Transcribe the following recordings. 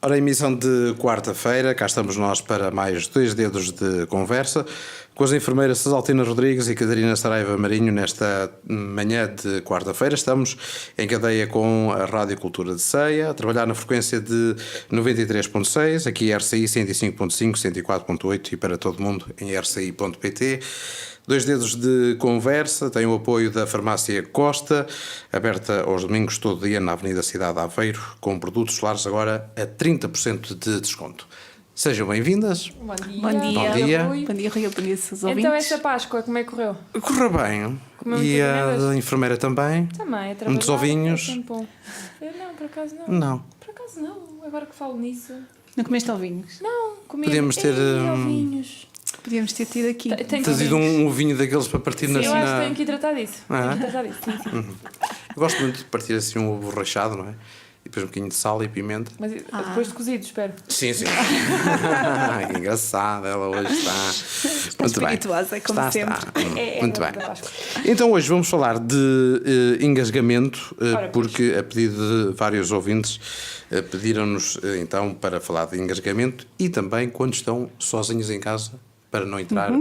Ora, emissão de quarta-feira, cá estamos nós para mais 2 dedos de conversa com as enfermeiras Susaltina Rodrigues e Catarina Saraiva Marinho nesta manhã de quarta-feira. Estamos em cadeia com a Rádio Cultura de Ceia, a trabalhar na frequência de 93.6, aqui RCI 105.5, 104.8 e para todo mundo em rci.pt. 2 dedos de conversa, tem o apoio da Farmácia Costa, aberta aos domingos todo dia na Avenida Cidade de Aveiro, com produtos solares agora a 30% de desconto. Sejam bem-vindas. Bom dia. Bom dia. Bom dia, Rui. Bom dia, seus ouvintes. Então, esta Páscoa, como é que correu? Correu bem. Comeu E a muitas da enfermeira também? Também, a trabalhar. Muitos ovinhos? É sempre bom. Não, por acaso não. Não. Por acaso não, agora que falo nisso. Não comeste ovinhos? Não, comi. Podíamos ter, ovinhos. Podíamos ter tido aqui. Tenho Tens ido um vinho daqueles para partir na... Eu acho que tenho que ir tratar disso. Ah, Tenho que tratar disso, sim. Eu gosto muito de partir assim um ovo rachado, não é? E depois um bocadinho de sal e pimenta. Mas depois de cozido, espero. Sim. Que engraçada, ela hoje está muito bem. Espirituosa, como Está. Muito bem. Da Páscoa. Então hoje vamos falar de engasgamento, Ora, porque a pedido de vários ouvintes pediram-nos então para falar de engasgamento e também quando estão sozinhos em casa para não entrar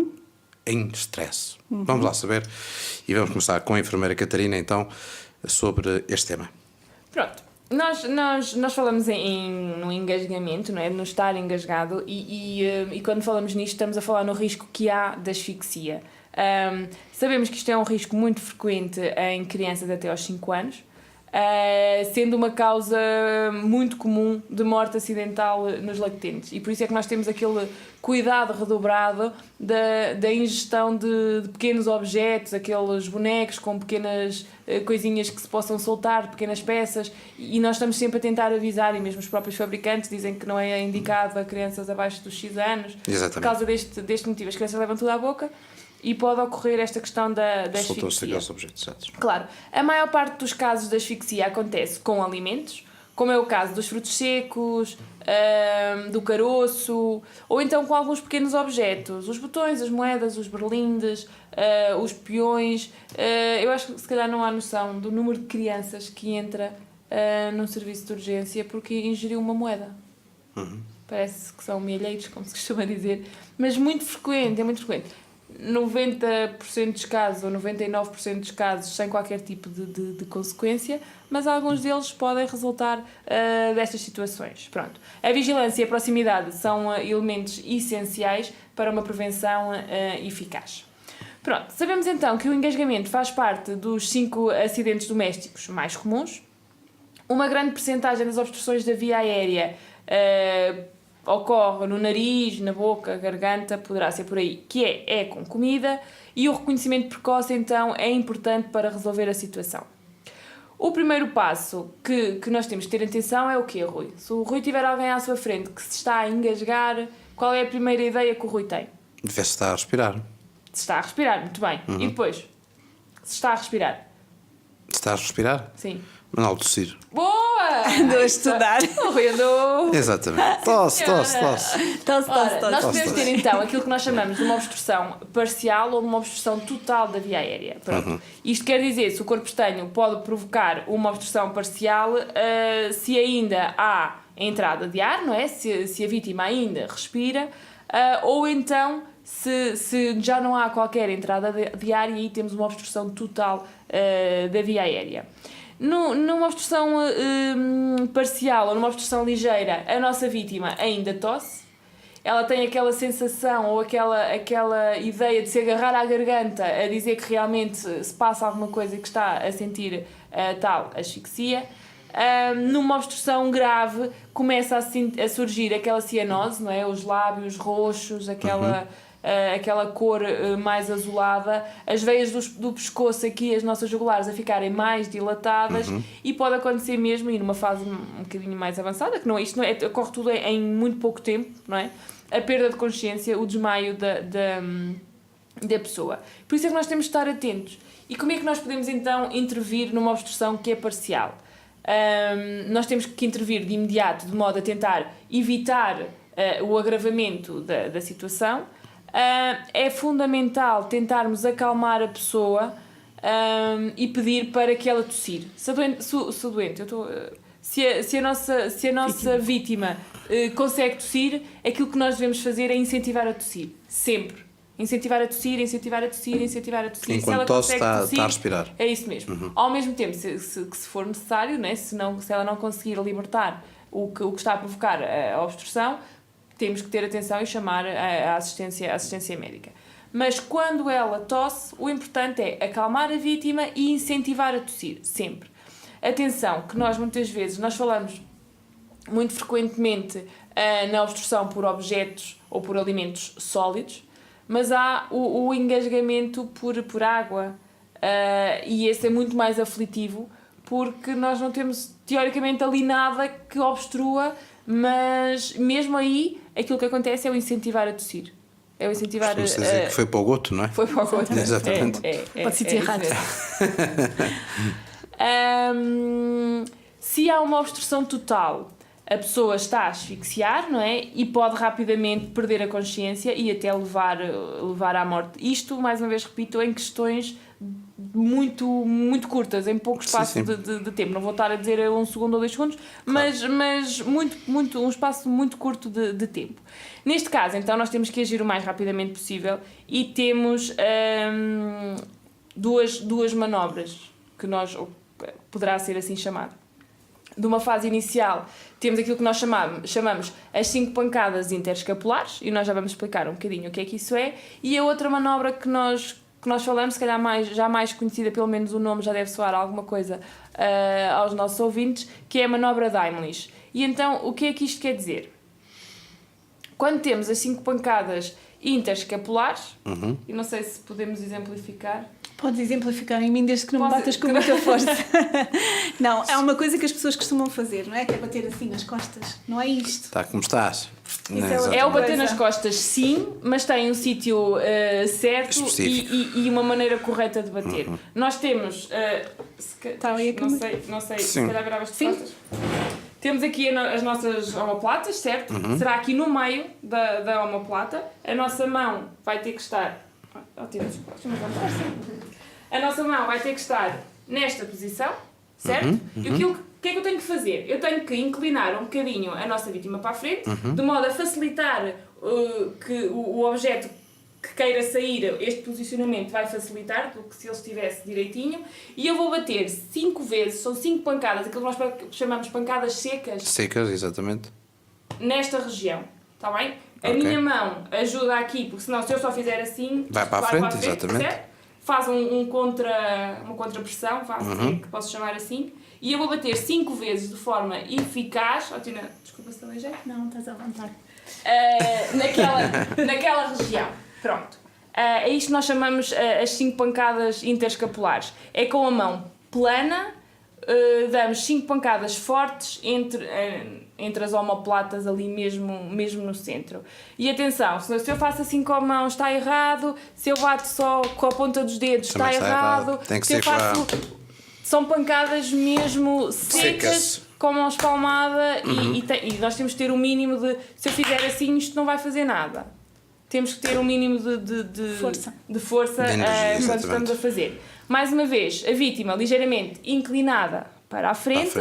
em stress. Vamos lá saber e vamos começar com a enfermeira Catarina então sobre este tema. Pronto. Nós falamos no engasgamento, não é? No estar engasgado e quando falamos nisto estamos a falar no risco que há de asfixia. Sabemos que isto é um risco muito frequente em crianças até aos 5 anos, sendo uma causa muito comum de morte acidental nos lactentes. E por isso é que nós temos aquele cuidado redobrado da ingestão de pequenos objetos, aqueles bonecos com pequenas coisinhas que se possam soltar, pequenas peças, e nós estamos sempre a tentar avisar, e mesmo os próprios fabricantes dizem que não é indicado a crianças abaixo dos X anos. Exatamente. Por causa deste motivo. As crianças levam tudo à boca e pode ocorrer esta questão da asfixia. Soltou-se aqueles objetos exatos. Claro, a maior parte dos casos de asfixia acontece com alimentos, como é o caso dos frutos secos, do caroço, ou então com alguns pequenos objetos, os botões, as moedas, os berlindes, os peões. Eu acho que se calhar não há noção do número de crianças que entra num serviço de urgência porque ingeriu uma moeda. Parece que são milheiros, como se costuma dizer, mas muito frequente, é muito frequente. 90% dos casos ou 99% dos casos sem qualquer tipo de consequência, mas alguns deles podem resultar destas situações. Pronto. A vigilância e a proximidade são elementos essenciais para uma prevenção eficaz. Pronto. Sabemos então que o engasgamento faz parte dos 5 acidentes domésticos mais comuns. Uma grande percentagem das obstruções da via aérea ocorre no nariz, na boca, garganta, poderá ser por aí, que é com comida, e o reconhecimento precoce, então, é importante para resolver a situação. O primeiro passo que nós temos que ter atenção é o quê, Rui? Se o Rui tiver alguém à sua frente que se está a engasgar, qual é a primeira ideia que o Rui tem? Deve estar a respirar. Se está a respirar, muito bem. E depois? Se está a respirar? Está a respirar? Sim. Mandá-lo tossir. Boa! Andou a estudar. O Rui andou... Exatamente. Tosse. Ora, nós podemos tosse. ter então aquilo que nós chamamos de uma obstrução parcial ou uma obstrução total da via aérea. Pronto. Isto quer dizer, se o corpo estranho pode provocar uma obstrução parcial, se ainda há entrada de ar, não é? Se a vítima ainda respira, ou então se já não há qualquer entrada de ar e aí temos uma obstrução total da via aérea. Numa obstrução parcial ou numa obstrução ligeira, a nossa vítima ainda tosse, ela tem aquela sensação ou aquela ideia de se agarrar à garganta a dizer que realmente se passa alguma coisa e que está a sentir tal asfixia. Numa obstrução grave começa a surgir aquela cianose, não é? Os lábios roxos, aquela cor mais azulada, as veias do pescoço aqui, as nossas jugulares a ficarem mais dilatadas e pode acontecer mesmo, e numa fase um bocadinho mais avançada, que ocorre tudo em muito pouco tempo, não é? A perda de consciência, o desmaio da pessoa. Por isso é que nós temos de estar atentos. E como é que nós podemos então intervir numa obstrução que é parcial? Nós temos que intervir de imediato, de modo a tentar evitar o agravamento da situação. É fundamental tentarmos acalmar a pessoa e pedir para que ela tossir. Se a doente, eu estou se a nossa vítima consegue tossir, aquilo que nós devemos fazer é incentivar a tossir. Sempre. Incentivar a tossir, incentivar a tossir, incentivar a tossir. Enquanto se ela tosse, consegue tossir, está a respirar. É isso mesmo. Ao mesmo tempo, se for necessário, né? Se ela não conseguir libertar o que está a provocar a obstrução, temos que ter atenção e chamar a assistência médica. Mas quando ela tosse, o importante é acalmar a vítima e incentivar a tossir, sempre. Atenção, que muitas vezes falamos muito frequentemente na obstrução por objetos ou por alimentos sólidos, mas há o engasgamento por água, e esse é muito mais aflitivo, porque nós não temos teoricamente ali nada que obstrua, mas mesmo aí aquilo que acontece é o incentivar a tossir. É o incentivar Vamos dizer que foi para o goto, não é? Foi para o goto. Exatamente. Pode ser errado. Se há uma obstrução total, a pessoa está a asfixiar, não é? E pode rapidamente perder a consciência e até levar à morte. Isto, mais uma vez repito, em questões muito, muito curtas, em pouco espaço sim. De tempo. Não vou estar a dizer 1 segundo ou 2 segundos, mas um espaço muito curto de tempo. Neste caso, então, nós temos que agir o mais rapidamente possível e temos duas manobras que poderá ser assim chamado. De uma fase inicial, temos aquilo que nós chamamos as 5 pancadas interescapulares, e nós já vamos explicar um bocadinho o que é que isso é, e a outra manobra que nós falamos, se calhar já mais conhecida, pelo menos o nome já deve soar alguma coisa aos nossos ouvintes, que é a manobra de Heimlich. E então, o que é que isto quer dizer? Quando temos as 5 pancadas interescapulares, e não sei se podemos exemplificar... Podes exemplificar em mim desde que não me Posso- batas com muita força. Não, é uma coisa que as pessoas costumam fazer, não é? Que é bater assim nas costas. Não é isto. Está como estás. Isso Não é exatamente. É o bater coisa. nas costas, sim, mas tem um sítio certo Específico. e uma maneira correta de bater. Nós temos... Tá aí a câmera. não sei se Sim. calhar viravas de Sim. costas. Temos aqui as nossas omoplatas, certo? Será aqui no meio da omoplata. A nossa mão vai ter que estar... A nossa mão vai ter que estar nesta posição, certo? E o que é que eu tenho que fazer? Eu tenho que inclinar um bocadinho a nossa vítima para a frente, de modo a facilitar que o objeto que queira sair, este posicionamento vai facilitar do que se ele estivesse direitinho, e eu vou bater 5 vezes, são 5 pancadas, aquilo que nós chamamos pancadas secas, Secas, exatamente. nesta região, está bem? A Ok. minha mão ajuda aqui, porque senão se eu só fizer assim... Vai para a frente, exatamente. certo? Faz uma contrapressão, que posso chamar assim, e eu vou bater 5 vezes de forma eficaz... Oh, Tina, desculpa se também já... Não, estás à vontade. naquela região. Pronto. É isto que nós chamamos as 5 pancadas interescapulares. É com a mão plana, damos 5 pancadas fortes entre as omoplatas ali mesmo no centro. E atenção, se eu faço assim com a mão está errado, se eu bato só com a ponta dos dedos Também está errado. Tem que se eu ser faço... São pancadas mesmo secas, com a mão espalmada, e nós temos que ter um mínimo de... Se eu fizer assim, isto não vai fazer nada. Temos que ter um mínimo de Força. de força De energia, quando exatamente. estamos a fazer. Mais uma vez, a vítima ligeiramente inclinada para a frente,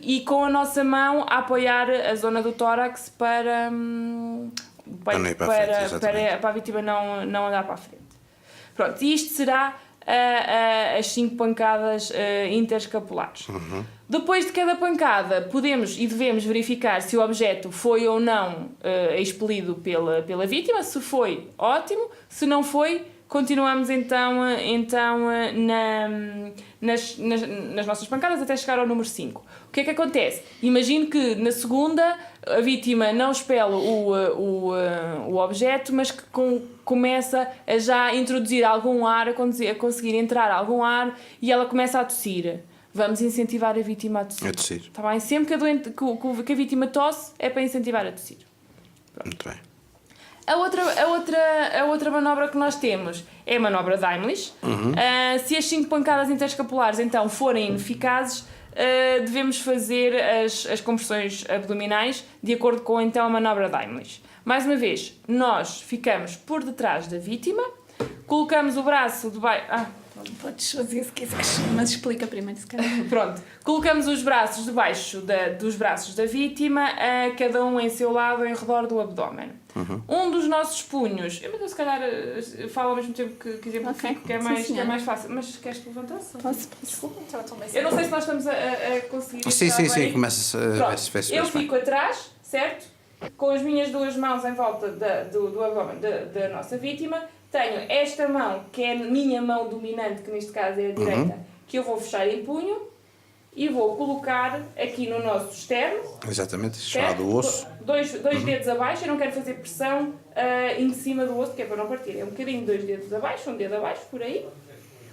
e com a nossa mão a apoiar a zona do tórax para não ir para a frente, exatamente. para a vítima não andar para a frente. Pronto, e isto será as 5 pancadas interescapulares. Depois de cada pancada, podemos e devemos verificar se o objeto foi ou não expelido pela vítima. Se foi, ótimo. Se não foi, continuamos então nas nossas pancadas até chegar ao número 5. O que é que acontece? Imagino que na segunda a vítima não expele o objeto, mas que começa a já introduzir algum ar, a conseguir entrar algum ar, e ela começa a tossir. Vamos incentivar a vítima a tossir. A tossir. Tá bem? Sempre que a vítima tosse é para incentivar a tossir. Muito bem. A outra manobra que nós temos é a manobra de Heimlich. Se as 5 pancadas interescapulares então forem ineficazes, devemos fazer as compressões abdominais de acordo com então a manobra de Heimlich. Mais uma vez, nós ficamos por detrás da vítima, colocamos o braço debaixo... Podes fazer se quiseres, mas explica primeiro se calhar. Pronto, colocamos os braços debaixo dos braços da vítima, cada um em seu lado, em redor do abdômen. Um dos nossos punhos, eu se calhar falo ao mesmo tempo que exemplifico, que é mais fácil, mas queres levantar-se? Posso. Desculpa, eu não sei se nós estamos a conseguir. Sim, começa a ver. Eu fico atrás, certo? Com as minhas duas mãos em volta do abdômen da nossa vítima. Tenho esta mão, que é a minha mão dominante, que neste caso é a direita, que eu vou fechar em punho e vou colocar aqui no nosso externo. Exatamente, chamado osso. Dois dedos abaixo, eu não quero fazer pressão em cima do osso, que é para não partir. É um bocadinho, 2 dedos abaixo, um dedo abaixo, por aí.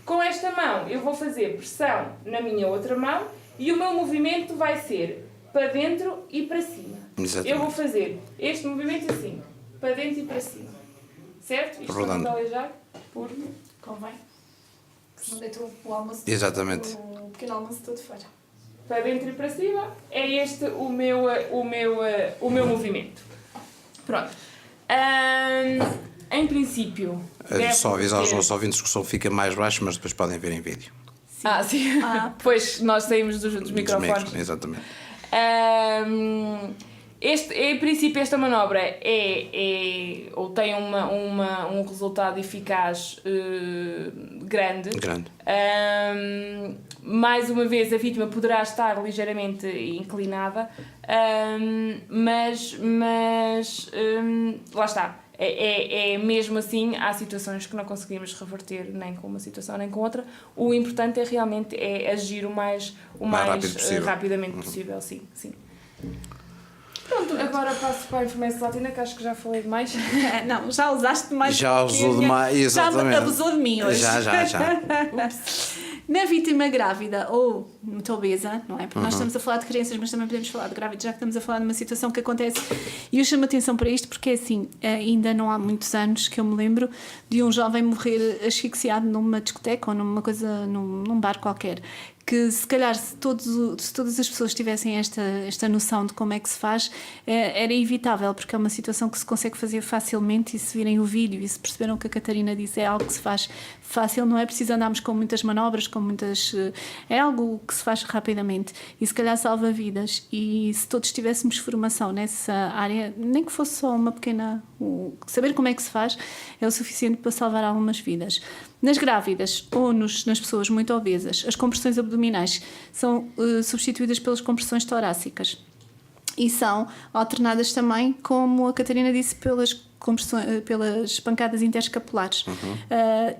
Com esta mão eu vou fazer pressão na minha outra mão e o meu movimento vai ser para dentro e para cima. Exatamente. Eu vou fazer este movimento assim, para dentro e para cima. Certo? Isto para não aleijar, porque convém. Não deitou o almoço. Exatamente. O pequeno almoço todo fora. Para dentro e para cima, é este o meu movimento. Pronto. Em princípio... Só avisar aos nossos ouvintes que o som fica mais baixo, mas depois podem ver em vídeo. Sim. Pois nós saímos dos microfones. Exatamente. Em princípio, esta manobra ou tem um resultado eficaz grande. Mais uma vez, a vítima poderá estar ligeiramente inclinada, mas lá está. Mesmo assim, há situações que não conseguimos reverter nem com uma situação nem com outra. O importante é realmente agir o mais rapidamente possível. Sim. Pronto, agora passo para a enfermeira latina, que acho que já falei demais. Não, já usaste demais. Já usou demais, exatamente. Já abusou de mim hoje. Já. Na vítima grávida ou muito obesa, não é? Porque nós estamos a falar de crianças, mas também podemos falar de grávidos, já que estamos a falar de uma situação que acontece. E eu chamo a atenção para isto porque, assim, ainda não há muitos anos que eu me lembro de um jovem morrer asfixiado numa discoteca ou numa coisa, num bar qualquer. Que se calhar se todas as pessoas tivessem esta noção de como é que se faz, era evitável, porque é uma situação que se consegue fazer facilmente. E se virem o vídeo e se perceberam o que a Catarina disse, é algo que se faz fácil, não é preciso andarmos com muitas manobras, é algo que se faz rapidamente e se calhar salva vidas. E se todos tivéssemos formação nessa área, nem que fosse só uma pequena... saber como é que se faz é o suficiente para salvar algumas vidas. Nas grávidas ou nas pessoas muito obesas, as compressões abdominais são substituídas pelas compressões torácicas e são alternadas também, como a Catarina disse, pelas pancadas interescapulares.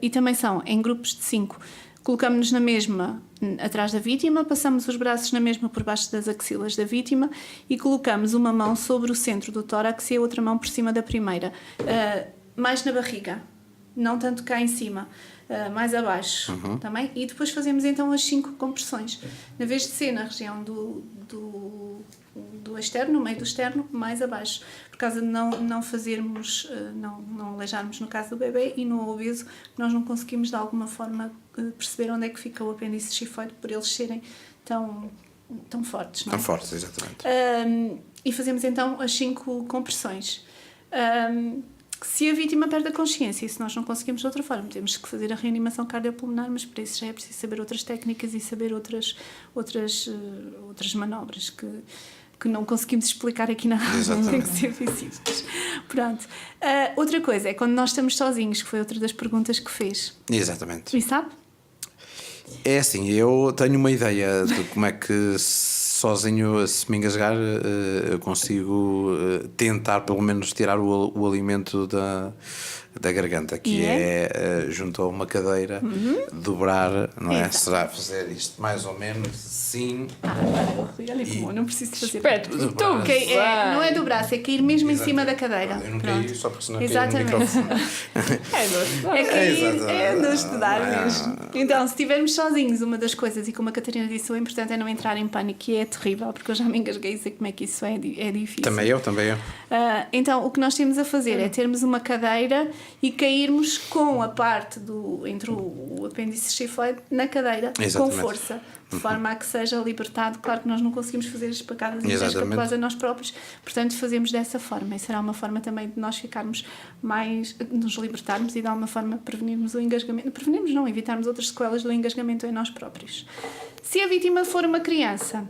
E também são em grupos de 5. Colocamos-nos na mesma atrás da vítima, passamos os braços na mesma por baixo das axilas da vítima e colocamos uma mão sobre o centro do tórax e a outra mão por cima da primeira, mais na barriga. Não tanto cá em cima, mais abaixo também. E depois fazemos então as 5 compressões. Na vez de ser na região do externo, no meio do externo, mais abaixo. Por causa de não fazermos, não aleijarmos no caso do bebê, e no obeso nós não conseguimos de alguma forma perceber onde é que fica o apêndice xifoide por eles serem tão fortes. Não é? Tão fortes, exatamente. E fazemos então as 5 compressões. Se a vítima perde a consciência e se nós não conseguimos de outra forma, temos que fazer a reanimação cardiopulmonar, mas para isso já é preciso saber outras técnicas e saber outras manobras que não conseguimos explicar aqui na rádio, tem que ser visíveis. Pronto. Outra coisa é quando nós estamos sozinhos, que foi outra das perguntas que fez. Exatamente. E sabe? É assim, eu tenho uma ideia de como é que sozinho, se me engasgar, eu consigo tentar pelo menos tirar o alimento da garganta, que é junto a uma cadeira, dobrar, não é? Será fazer isto mais ou menos assim. Olha, não preciso de fazer. Espeto. Não é do braço, é cair mesmo em cima da cadeira. Eu não caí só porque senão caí no Exatamente. microfone. É de estudar mesmo. Então, se estivermos sozinhos, uma das coisas, e como a Catarina disse, o importante é não entrar em pânico, que é terrível, porque eu já me engasguei e sei como é que isso é difícil. Também eu. Então, o que nós temos a fazer é termos uma cadeira e cairmos com a parte entre o apêndice xifoide na cadeira, Exatamente. com força, de forma a que seja libertado. Claro que nós não conseguimos fazer as pancadas Exatamente. a nós próprios, portanto fazemos dessa forma, e será uma forma também de nós ficarmos mais, de nos libertarmos e de alguma forma prevenirmos o engasgamento, prevenirmos não, evitarmos outras sequelas do engasgamento em nós próprios. Se a vítima for uma criança,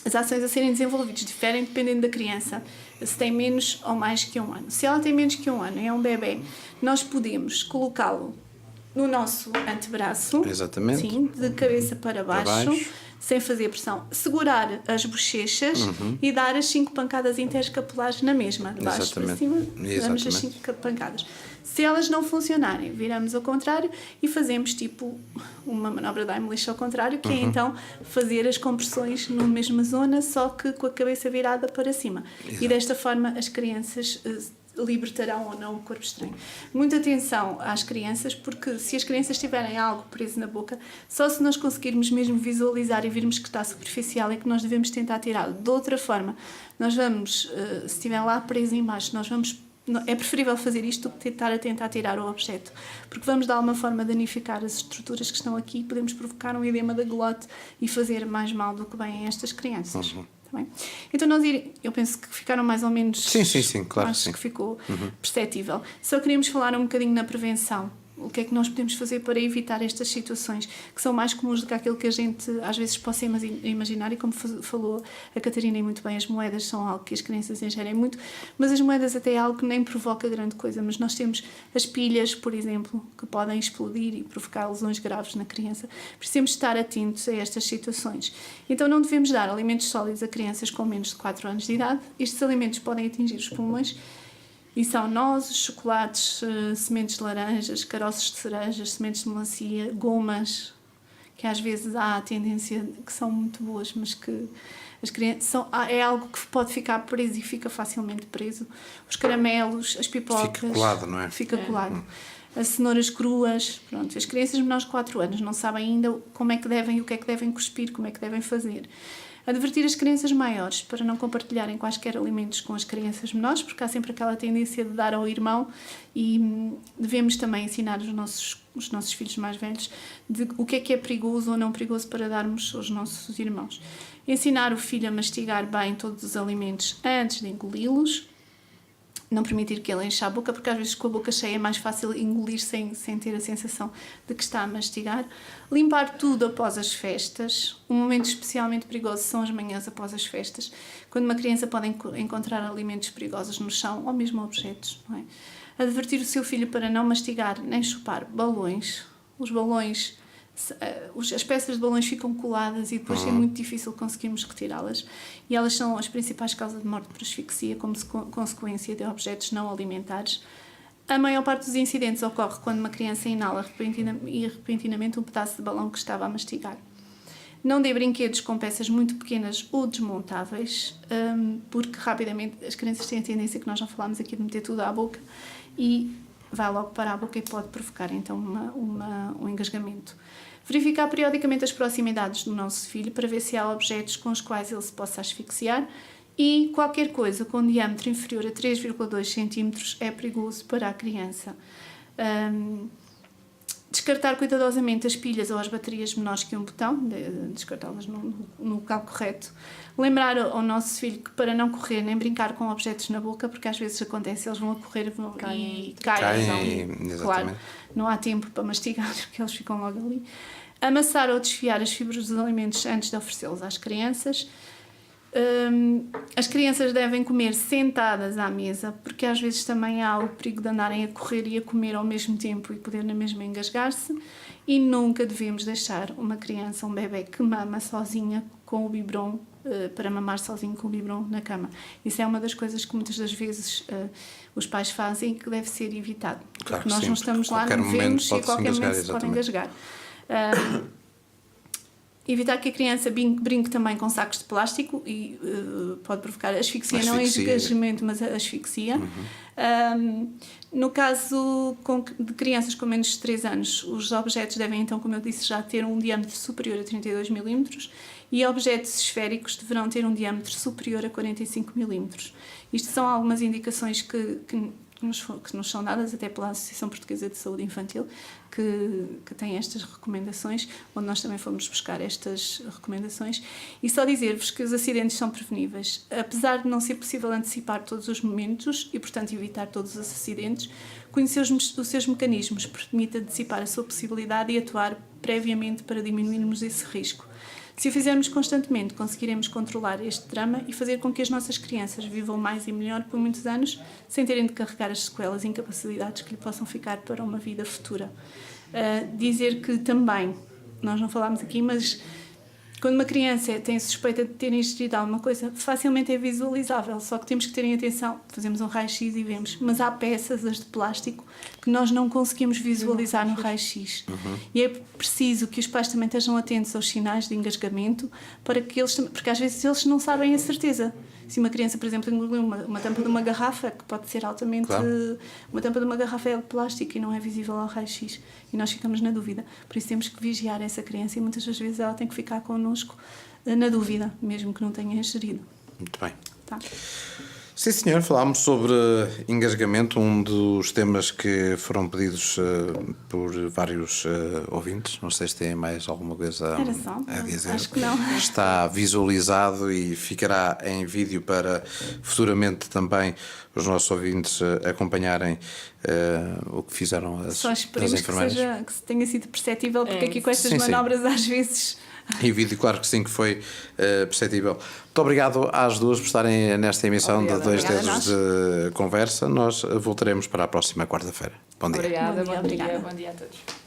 as ações a serem desenvolvidas diferem dependendo da criança, se tem menos ou mais que 1 ano. Se ela tem menos que 1 ano e é um bebê, nós podemos colocá-lo no nosso antebraço, Exatamente. sim, de cabeça para baixo, sem fazer pressão, segurar as bochechas e dar as 5 pancadas interescapulares na mesma, de baixo para cima, damos as 5 pancadas. Se elas não funcionarem, viramos ao contrário e fazemos tipo uma manobra da Heimlich ao contrário, que é então fazer as compressões na mesma zona, só que com a cabeça virada para cima. Exato. E desta forma as crianças libertarão ou não o corpo estranho. Muita atenção às crianças, porque se as crianças tiverem algo preso na boca, só se nós conseguirmos mesmo visualizar e virmos que está superficial é que nós devemos tentar tirá-lo. De outra forma, nós vamos, se estiver lá preso em baixo, nós vamos, é preferível fazer isto do que tentar tirar o objeto, porque vamos de alguma forma danificar as estruturas que estão aqui e podemos provocar um edema da glote e fazer mais mal do que bem a estas crianças. Bem? Então eu penso que ficaram mais ou menos... Sim, claro. Acho que ficou perceptível. Só queríamos falar um bocadinho na prevenção. O que é que nós podemos fazer para evitar estas situações que são mais comuns do que aquilo que a gente às vezes possa imaginar, e como falou a Catarina e muito bem, as moedas são algo que as crianças ingerem muito, mas as moedas até é algo que nem provoca grande coisa, mas nós temos as pilhas, por exemplo, que podem explodir e provocar lesões graves na criança. Precisamos estar atentos a estas situações. Então não devemos dar alimentos sólidos a crianças com menos de 4 anos de idade. Estes alimentos podem atingir os pulmões, e são nozes, chocolates, sementes de laranjas, caroços de cerejas, sementes de melancia, gomas, que às vezes há a tendência que são muito boas, mas que as crianças é algo que pode ficar preso e fica facilmente preso. Os caramelos, as pipocas... Fica colado, não é? Fica colado. As cenouras cruas, pronto. As crianças menores de 4 anos não sabem ainda como é que devem, o que é que devem cuspir, como é que devem fazer. Advertir as crianças maiores para não compartilharem quaisquer alimentos com as crianças menores, porque há sempre aquela tendência de dar ao irmão, e devemos também ensinar os nossos filhos mais velhos de o que é perigoso ou não perigoso para darmos aos nossos irmãos. Ensinar o filho a mastigar bem todos os alimentos antes de engoli-los. Não permitir que ele encha a boca, porque às vezes com a boca cheia é mais fácil engolir sem ter a sensação de que está a mastigar. Limpar tudo após as festas. Um momento especialmente perigoso são as manhãs após as festas, quando uma criança pode encontrar alimentos perigosos no chão ou mesmo objetos. Não é? Advertir o seu filho para não mastigar nem chupar balões. Os balões... as peças de balões ficam coladas e depois é muito difícil conseguirmos retirá-las, e elas são as principais causas de morte por asfixia como consequência de objetos não alimentares. A maior parte dos incidentes ocorre quando uma criança inala repentinamente um pedaço de balão que estava a mastigar. Não dê brinquedos com peças muito pequenas ou desmontáveis, porque rapidamente as crianças têm a tendência, que nós já falámos aqui, de meter tudo à boca e vai logo para a boca e pode provocar então um engasgamento. Verificar periodicamente as proximidades do nosso filho para ver se há objetos com os quais ele se possa asfixiar, e qualquer coisa com diâmetro inferior a 3,2 cm é perigoso para a criança. Descartar cuidadosamente as pilhas ou as baterias menores que um botão, descartá-las no local correto. Lembrar ao nosso filho que para não correr nem brincar com objetos na boca, porque às vezes acontece, eles vão a correr e caem. Claro, não há tempo para mastigar, porque eles ficam logo ali. Amassar ou desfiar as fibras dos alimentos antes de oferecê-los às crianças. As crianças devem comer sentadas à mesa, porque às vezes também há o perigo de andarem a correr e a comer ao mesmo tempo e poder na mesma engasgar-se. E nunca devemos deixar uma criança, um bebê que mama sozinha com o biberon, para mamar sozinho com o biberon na cama. Isso é uma das coisas que muitas das vezes os pais fazem e que deve ser evitado. Claro, porque nós sim, não estamos lá, não vemos e a qualquer momento se pode engasgar. Evitar que a criança brinque também com sacos de plástico e pode provocar asfixia, não engasgamento, mas asfixia. No caso de crianças com menos de 3 anos, os objetos devem então, como eu disse, já ter um diâmetro superior a 32 mm, e objetos esféricos deverão ter um diâmetro superior a 45 mm. Isto são algumas indicações que que nos são dadas até pela Associação Portuguesa de Saúde Infantil, que tem estas recomendações, onde nós também fomos buscar estas recomendações. E só dizer-vos que os acidentes são preveníveis. Apesar de não ser possível antecipar todos os momentos e, portanto, evitar todos os acidentes, conhecer os seus mecanismos permite antecipar a sua possibilidade e atuar previamente para diminuirmos esse risco. Se o fizermos constantemente, conseguiremos controlar este drama e fazer com que as nossas crianças vivam mais e melhor por muitos anos, sem terem de carregar as sequelas e incapacidades que lhe possam ficar para uma vida futura. Dizer que também, nós não falámos aqui, mas quando uma criança tem suspeita de ter ingerido alguma coisa, facilmente é visualizável, só que temos que terem atenção, fazemos um raio-x e vemos, mas há peças, as de plástico, que nós não conseguimos visualizar no raio-x. E é preciso que os pais também estejam atentos aos sinais de engasgamento, para que eles, porque às vezes eles não sabem a certeza. Se uma criança, por exemplo, engoliu uma tampa de uma garrafa, que pode ser altamente... Claro. Uma tampa de uma garrafa é de plástico e não é visível ao raio-x. E nós ficamos na dúvida. Por isso temos que vigiar essa criança e muitas das vezes ela tem que ficar connosco na dúvida, mesmo que não tenha ingerido. Muito bem. Tá. Sim, senhor, falámos sobre engasgamento, um dos temas que foram pedidos por vários ouvintes. Não sei se têm mais alguma coisa a dizer. Acho que não. Está visualizado e ficará em vídeo para futuramente também os nossos ouvintes acompanharem o que fizeram as enfermeiras. Só esperemos que tenha sido perceptível, porque aqui com estas manobras às vezes... Em vídeo, claro que sim, que foi perceptível. Muito obrigado às duas por estarem nesta emissão de Dois Dedos de Conversa. Nós voltaremos para a próxima quarta-feira. Bom dia. Obrigada, Bom dia. Bom dia a todos.